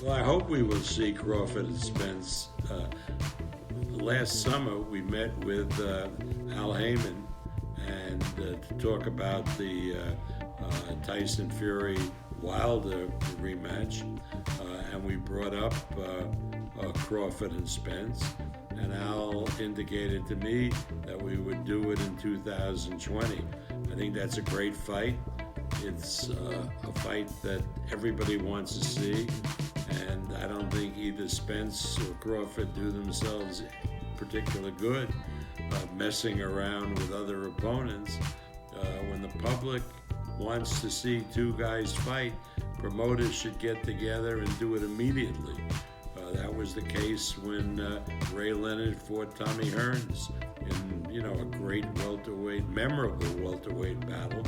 Well, I hope we will see Crawford and Spence. Last summer, we met with Al Haymon and to talk about the Tyson Fury Wilder rematch, and we brought up Crawford and Spence, and Al indicated to me that we would do it in 2020. I think that's a great fight. It's a fight that everybody wants to see, and I don't think either Spence or Crawford do themselves particularly good messing around with other opponents. When the public wants to see two guys fight, promoters should get together and do it immediately. That was the case when Ray Leonard fought Tommy Hearns in, a great welterweight, memorable welterweight battle.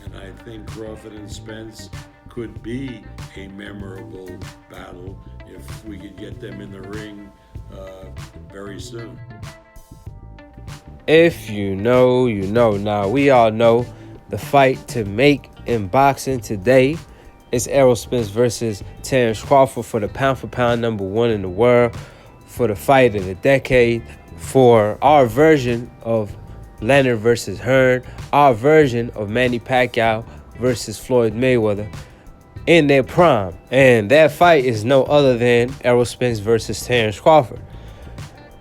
And I think Crawford and Spence could be a memorable battle if we could get them in the ring very soon. If you know, you know. Now, we all know the fight to make in boxing today is Errol Spence versus Terence Crawford for the pound-for-pound #1 in the world, for the fight of the decade, for our version of Leonard versus Hearn, our version of Manny Pacquiao versus Floyd Mayweather in their prime. And that fight is no other than Errol Spence versus Terence Crawford.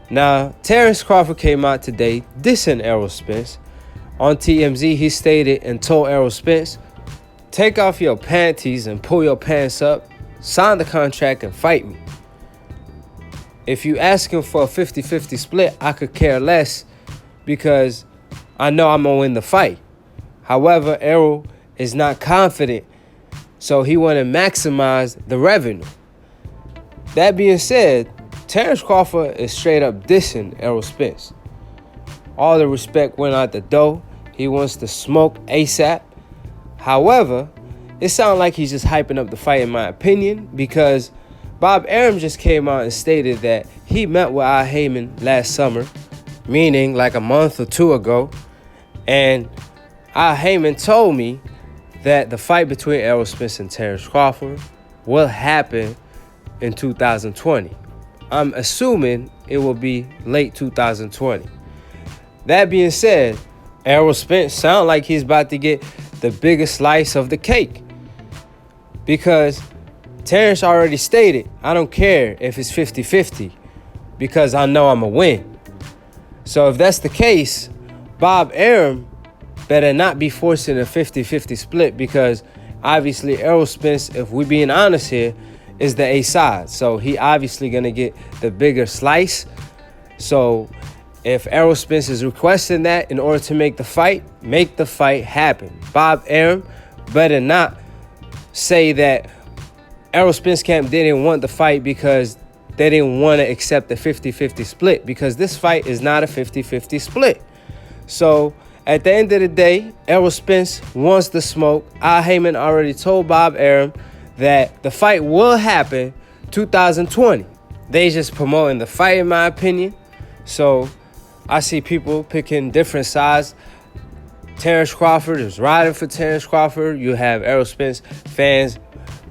Now, Terence Crawford came out today dissing Errol Spence. On TMZ, he stated and told Errol Spence, "Take off your panties and pull your pants up, sign the contract and fight me. If you asking for a 50-50 split, I could care less because I know I'm going to win the fight." However, Errol is not confident, so he want to maximize the revenue. That being said, Terence Crawford is straight up dissing Errol Spence. All the respect went out the door. He wants to smoke ASAP. However, it sounds like he's just hyping up the fight, in my opinion, because Bob Arum just came out and stated that he met with Al Haymon last summer, meaning like a month or two ago, and Al Haymon told me that the fight between Errol Spence and Terence Crawford will happen in 2020. I'm assuming it will be late 2020. That being said, Errol Spence sounds like he's about to get the biggest slice of the cake, because Terence already stated, I don't care if it's 50-50 because I know I'm going to win. So if that's the case, Bob Arum better not be forcing a 50-50 split, because obviously Errol Spence, if we're being honest here, is the A side. So he obviously going to get the bigger slice. So if Errol Spence is requesting that in order to make the fight happen. Bob Arum better not say that Errol Spence camp didn't want the fight because they didn't want to accept the 50-50 split, because this fight is not a 50-50 split. So at the end of the day, Errol Spence wants the smoke. Al Haymon already told Bob Arum that the fight will happen 2020. They just promoting the fight, in my opinion. So I see people picking different sides. Terence Crawford is riding for Terence Crawford. You have Errol Spence fans,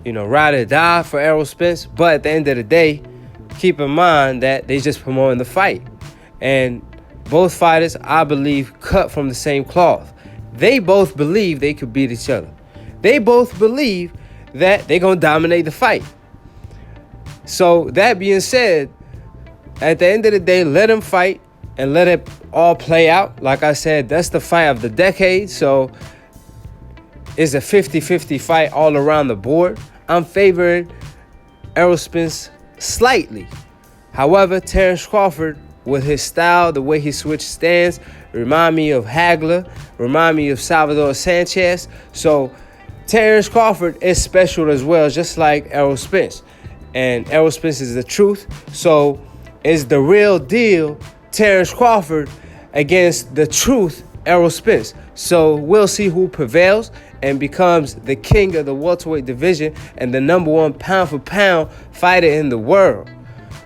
ride or die for Errol Spence. But at the end of the day, keep in mind that they just promoting the fight. And both fighters, I believe, cut from the same cloth. They both believe they could beat each other. They both believe that they're going to dominate the fight. So that being said, at the end of the day, let them fight and let it all play out. Like I said, that's the fight of the decade. So it's a 50-50 fight all around the board. I'm favoring Errol Spence slightly. However, Terence Crawford, with his style, the way he switched stands, remind me of Hagler, remind me of Salvador Sanchez. So Terence Crawford is special as well, just like Errol Spence. And Errol Spence is the truth. So it's the real deal, Terence Crawford against the truth, Errol Spence. So we'll see who prevails and becomes the king of the welterweight division and the #1 pound-for-pound fighter in the world.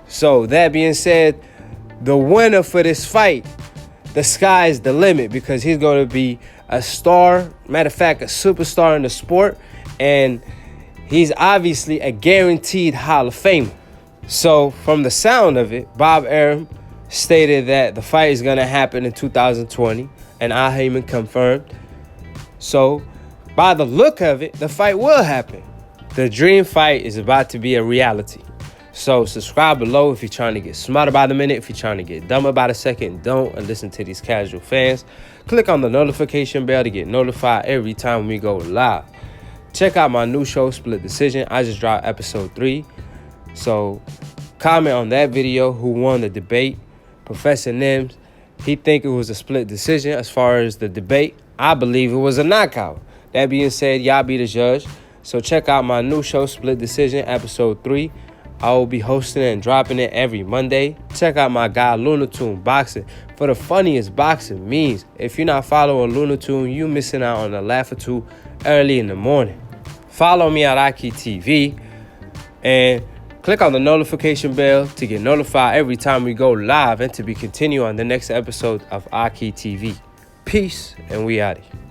So that being said, the winner for this fight, the sky is the limit, because he's going to be a star, matter of fact, a superstar in the sport, and he's obviously a guaranteed Hall of Famer. So from the sound of it, Bob Arum stated that the fight is going to happen in 2020, and Haymon confirmed. So by the look of it, the fight will happen. The dream fight is about to be a reality. So subscribe below if you're trying to get smarter by the minute. If you're trying to get dumber by the second, don't and listen to these casual fans. Click on the notification bell to get notified every time we go live. Check out my new show, Split Decision. I just dropped episode 3. So comment on that video who won the debate. Professor Nims, he think it was a split decision as far as the debate. I believe it was a knockout. That being said, y'all be the judge. So check out my new show, Split Decision, episode 3. I will be hosting it and dropping it every Monday. Check out my guy, Lunatune Boxing, for the funniest boxing memes. If you're not following Lunatune, you missing out on a laugh or two early in the morning. Follow me at Aki TV and click on the notification bell to get notified every time we go live and to be continued on the next episode of Aki TV. Peace, and we out of here.